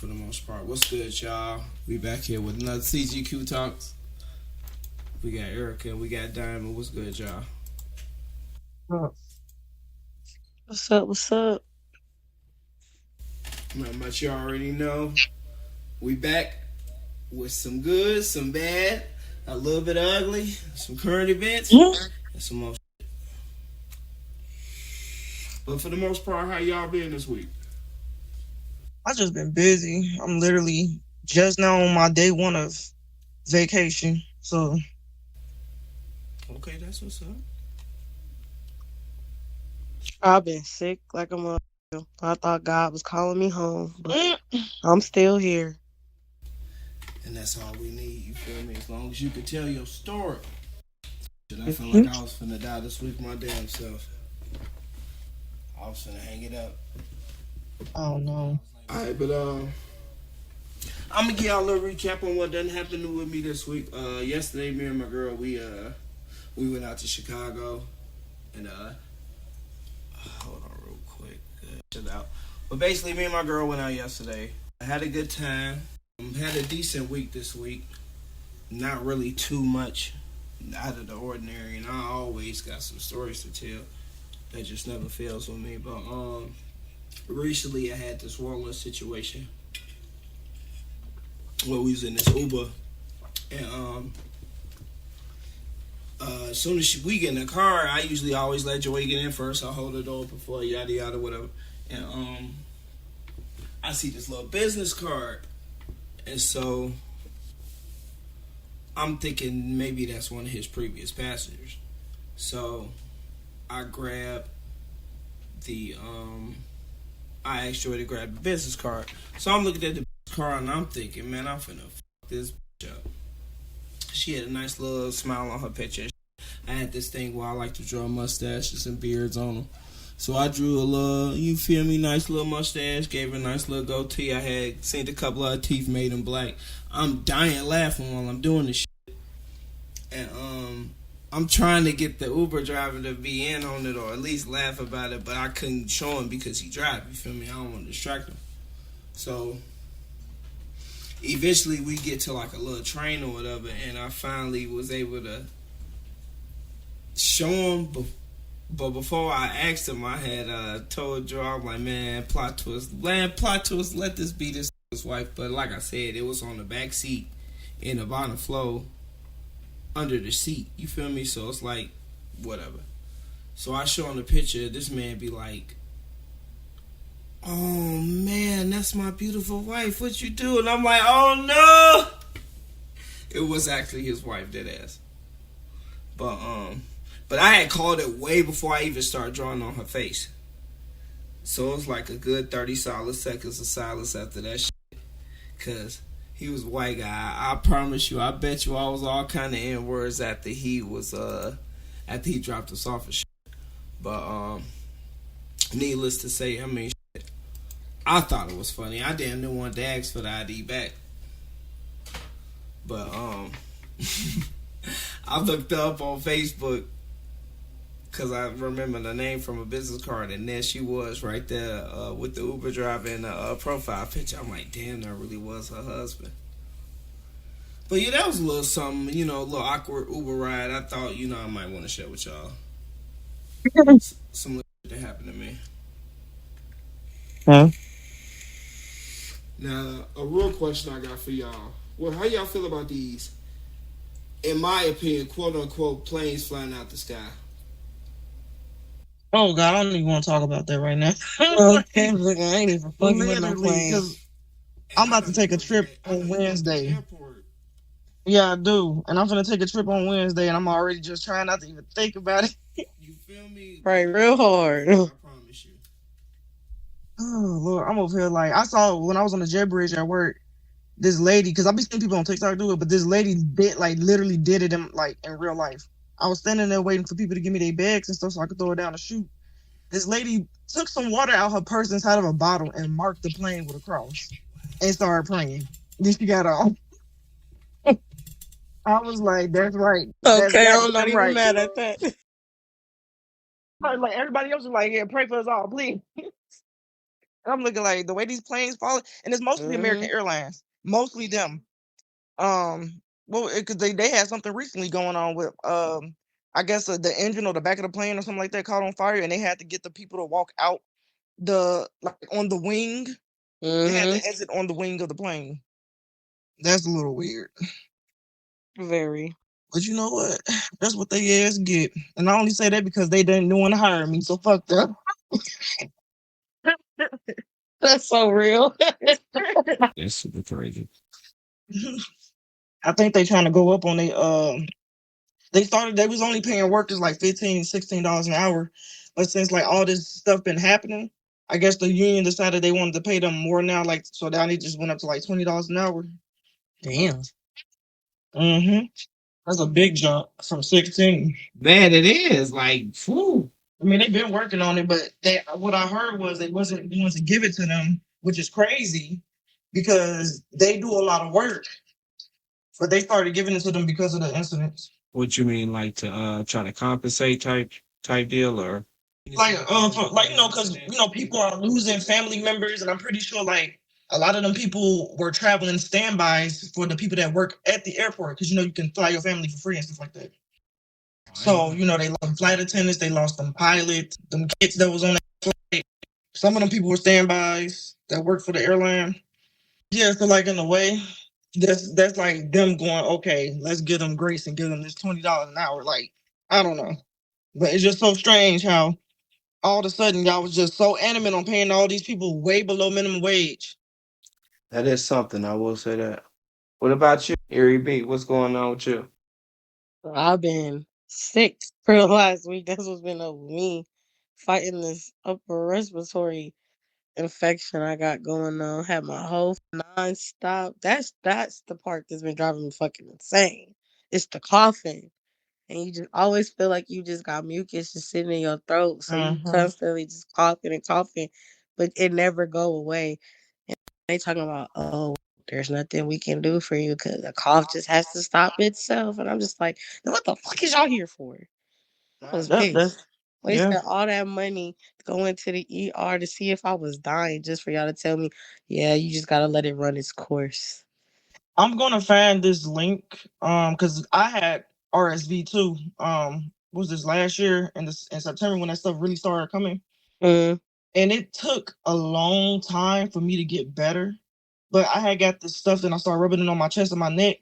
for the most part. What's good, y'all? We back here with another CGQ Talks. We got Erica, we got Diamond. What's good, y'all? What's up? What's up? Not much you already know. We back with some good, some bad, a little bit ugly, some current events, Mhm. and some more shit. But for the most part, how y'all been this week? I just been busy. I'm literally just now on my day one of vacation. So Okay, that's what's up. I've been sick like a mother. I thought God was calling me home, but I'm still here. And that's all we need, you feel me? As long as you can tell your story. And I feel like I was finna die this week my damn self. I was finna hang it up. oh no. Alright, but I'm gonna give y'all a little recap on what done happened with me this week. Yesterday, me and my girl, we went out to Chicago, and hold on real quick, chill out. But basically, me and my girl went out yesterday. I had a good time. Had a decent week this week. Not really too much out of the ordinary, and I always got some stories to tell. That just never fails with me. But recently I had this wallet situation where we was in this Uber, and as soon as we get in the car, I usually always let Joey get in first. I hold the door before yada yada whatever, and I see this little business card, and so I'm thinking maybe that's one of his previous passengers. So I grab the I asked Joy to grab the business card. So I'm looking at the business card and I'm thinking, man, I'm finna fuck this bitch up. She had a nice little smile on her picture. I had this thing where I like to draw mustaches and beards on them. So I drew a little, you feel me, nice little mustache, gave her a nice little goatee. I had seen a couple of her teeth made in black. I'm dying laughing while I'm doing this shit. And I'm trying to get the Uber driver to be in on it or at least laugh about it, but I couldn't show him because he drive, you feel me? I don't want to distract him. So eventually we get to like a little train or whatever, and I finally was able to show him, but before I asked him, I had told Joe, I'm like, man, plot twist, let this be this wife. But like I said, it was on the back seat in the bottom flow under the seat, you feel me? So it's like, whatever. So I show him the picture, this man be like, oh man, that's my beautiful wife, what you do? And I'm like, oh no! It was actually his wife, dead ass. But I had called it way before I even started drawing on her face. So it was like a good 30 solid seconds of silence after that shit. Cause he was a white guy. I promise you, I bet you I was all kind of N-words after he dropped us off and shit. But needless to say, I mean, shit, I thought it was funny. I damn near wanted to ask for the ID back. But I looked up on Facebook because I remember the name from a business card, and there she was right there with the Uber driver in the profile picture. I'm like, damn, that really was her husband. But yeah, that was a little something, a little awkward Uber ride. I thought, I might want to share with y'all some little shit that happened to me. Huh? Now, a real question I got for y'all. Well, how y'all feel about these, in my opinion, quote unquote, planes flying out the sky? Oh God, I don't even want to talk about that right now. Okay, look, I ain't even fucking with no plane. I'm about to take a trip on Wednesday. Yeah, I do. And I'm gonna take a trip on Wednesday, and I'm already just trying not to even think about it. You feel me? Right, real hard. I promise you. Oh Lord, I'm over here like I saw when I was on the jet bridge at work. This lady, because I've been seeing people on TikTok do it, but this lady literally did it in real life. I was standing there waiting for people to give me their bags and stuff so I could throw it down the chute. This lady took some water out her purse inside of a bottle and marked the plane with a cross and started praying. Then she got off. I was like, that's right. Okay, I'm not even mad at that. Like everybody else was like, yeah, pray for us all, please. I'm looking like the way these planes falling, and it's mostly American Airlines, mostly them. Well, because they had something recently going on with I guess the engine or the back of the plane or something like that caught on fire, and they had to get the people to walk out the like on the wing. They had to exit on the wing of the plane. That's a little weird. Very. But you know what? That's what they ass get. And I only say that because they didn't want to hire me, so fuck them. That's so real. That's super crazy. I think they trying to go up on they was only paying workers like $15, $16 an hour. But since like all this stuff been happening, I guess the union decided they wanted to pay them more now, like so now they just went up to like $20 an hour. Damn. Mm-hmm. That's a big jump from 16. Man, it is. Like, whew. I mean, they've been working on it, but what I heard was they wasn't going to give it to them, which is crazy because they do a lot of work. But they started giving it to them because of the incidents. What you mean, like to try to compensate type deal, or like because people are losing family members, and I'm pretty sure like a lot of them people were traveling standbys for the people that work at the airport because you can fly your family for free and stuff like that. So they lost flight attendants, they lost them pilots, them kids that was on that flight. Some of them people were standbys that worked for the airline. Yeah, so like in a way, that's like them going, okay, let's give them grace and give them this $20 an hour. Like, I don't know. But it's just so strange how all of a sudden y'all was just so animate on paying all these people way below minimum wage. That is something, I will say that. What about you, Erie B? What's going on with you? I've been sick for the last week. That's what's been up with me. Fighting this upper respiratory infection I got going on. Had my whole non-stop. That's the part that's been driving me fucking insane. It's the coughing. And you just always feel like you just got mucus just sitting in your throat. So you constantly just coughing and coughing, but it never go away. And they talking about, oh, there's nothing we can do for you because the cough just has to stop itself. And I'm just like, what the fuck is y'all here for? I was pissed. Wasting all that money going to the ER to see if I was dying just for y'all to tell me, yeah, you just gotta let it run its course. I'm gonna find this link because I had RSV too. Was this last year in September when that stuff really started coming? And it took a long time for me to get better. But I had got this stuff and I started rubbing it on my chest and my neck.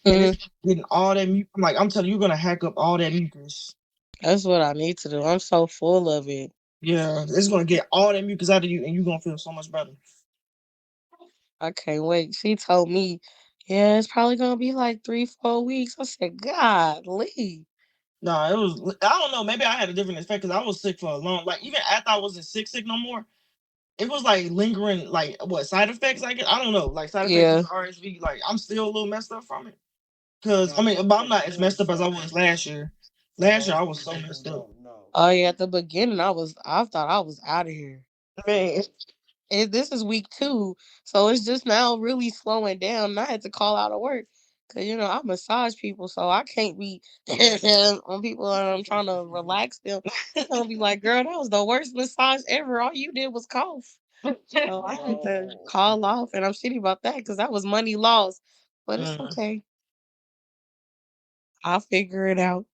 And it's getting all that mucus. I'm telling you, you're gonna hack up all that mucus. That's what I need to do. I'm so full of it. Yeah, it's gonna get all that mucus out of you and you're gonna feel so much better. I can't wait. She told me, yeah, it's probably gonna be like 3-4 weeks. I said, God, leave. No, it was. I don't know. Maybe I had a different effect because I was sick for a long. Like even after I wasn't sick no more, it was like lingering. Like what side effects? I don't know. Like side effects of RSV. Like I'm still a little messed up from it. Because but I'm not as messed up as I was last year. Last year I was so messed up. Oh yeah, at the beginning I thought I was out of here. Man, this is week 2, so it's just now really slowing down. And I had to call out of work because I massage people, so I can't be on people and I'm trying to relax them. I'll be like, girl, that was the worst massage ever. All you did was cough. So I had to call off, and I'm shitty about that because that was money lost. But it's okay. I'll figure it out.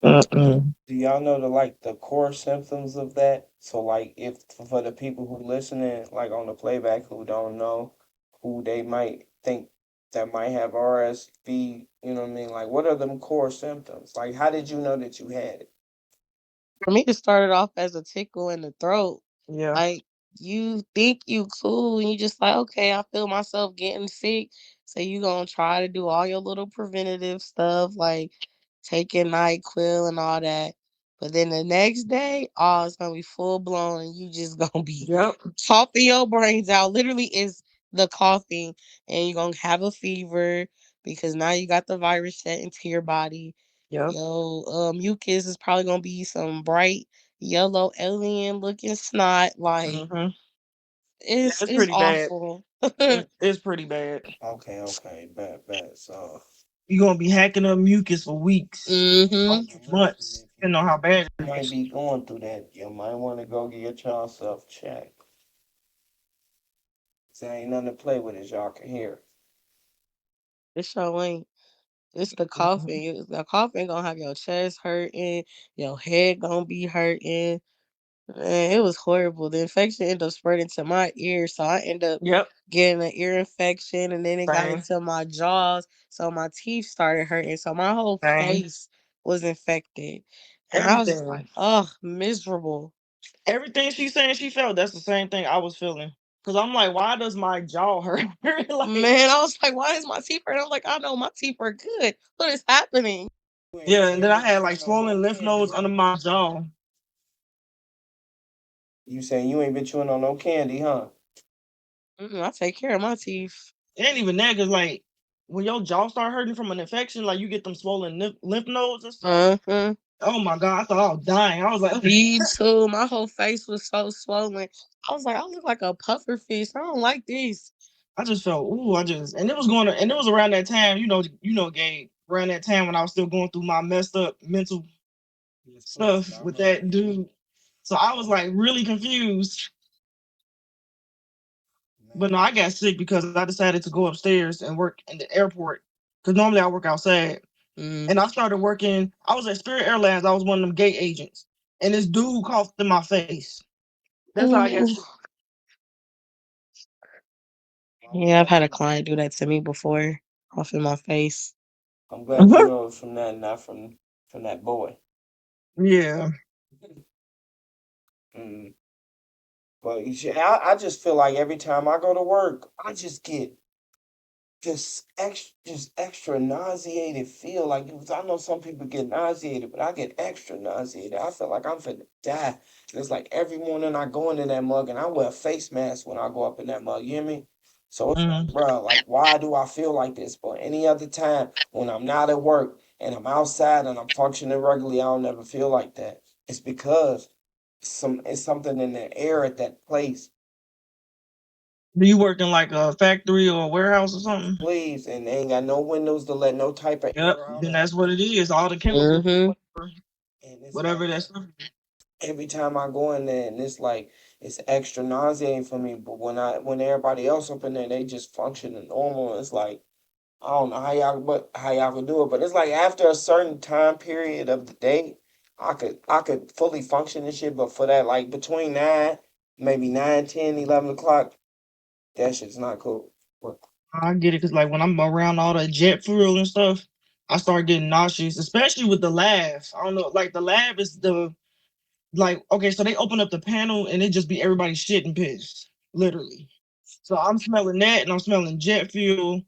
Do y'all know the core symptoms of that? So like if for the people who listening like on the playback who don't know, who they might think that might have RSV, you know what I mean? Like what are them core symptoms? Like how did you know that you had it? For me, it started off as a tickle in the throat. Yeah. Like you think you cool and you just like, okay, I feel myself getting sick. So you gonna try to do all your little preventative stuff like taking NyQuil and all that. But then the next day, it's gonna be full blown and you just gonna be coughing your brains out. Literally is the coughing, and you're gonna have a fever because now you got the virus set into your body. Yo, mucus is probably gonna be some bright yellow alien looking snot. Like it's pretty awful. It's pretty bad. Okay, bad. So you're gonna be hacking up mucus for weeks, months, depending on how bad you might be going through that. You might want to go get yourself checked. So ain't nothing to play with, as y'all can hear. This show ain't. It's the coughing. The coughing gonna have your chest hurting, your head gonna be hurting. Man, it was horrible. The infection ended up spreading to my ear, so I ended up Yep. getting an ear infection, and then it got Same. into my jaws, so my teeth started hurting. So my whole Same. face was infected, and I was just Everything. like, "Oh, miserable." Everything she's saying she felt, that's the same thing I was feeling. Cause I'm like, why does my jaw hurt? Like, Man, I was like, "Why is my teeth hurting?" I was like, "I know my teeth are good. What is happening?" yeah, and then I had like swollen lymph nodes under my jaw. You saying you ain't been chewing on no candy, huh? I take care of my teeth. It ain't even that, cause like when your jaw start hurting from an infection, like you get them swollen lymph nodes and stuff. Uh-huh. Oh my god, I thought I was dying. I was like, Me too. My whole face was so swollen. I was like, I look like a puffer fish. I don't like this. I just felt, and it was going to, and it was around that time, Gabe, around that time when I was still going through my messed up mental stuff with that dude. So I was like really confused. But no, I got sick because I decided to go upstairs and work in the airport. Because normally I work outside. And I started working, I was at Spirit Airlines. I was one of them gate agents. And this dude coughed in my face. That's how I got sick. Yeah, I've had a client do that to me before, off in my face. I'm glad you know it's from that, not from that boy. Yeah. But I just feel like every time I go to work, I just get just extra nauseated. Feel like I know some people get nauseated, but I get extra nauseated. I feel like I'm finna die. It's like every morning I go into that mug and I wear a face mask when I go up in that mug. You hear me? So it's like, bro, like why do I feel like this? But any other time when I'm not at work and I'm outside and I'm functioning regularly, I don't never feel like that. It's because it's something in the air at that place. Do you work in like a factory or a warehouse or something? Please, and they ain't got no windows to let no type of air out. Then that's what it is. All the chemicals, and it's whatever like, that stuff. every time I go in there, and it's like it's extra nauseating for me. But when everybody else up in there, they just functioning normal. It's like I don't know how y'all can do it, but it's like after a certain time period of the day, I could fully function and shit. But for that, like between 9, maybe 9, 10, 11 o'clock, that shit's not cool. I get it because like when I'm around all the jet fuel and stuff, I start getting nauseous, especially with the lab. I don't know, like the lab is okay, so they open up the panel and it just be everybody shit and piss, literally. So I'm smelling that and I'm smelling jet fuel.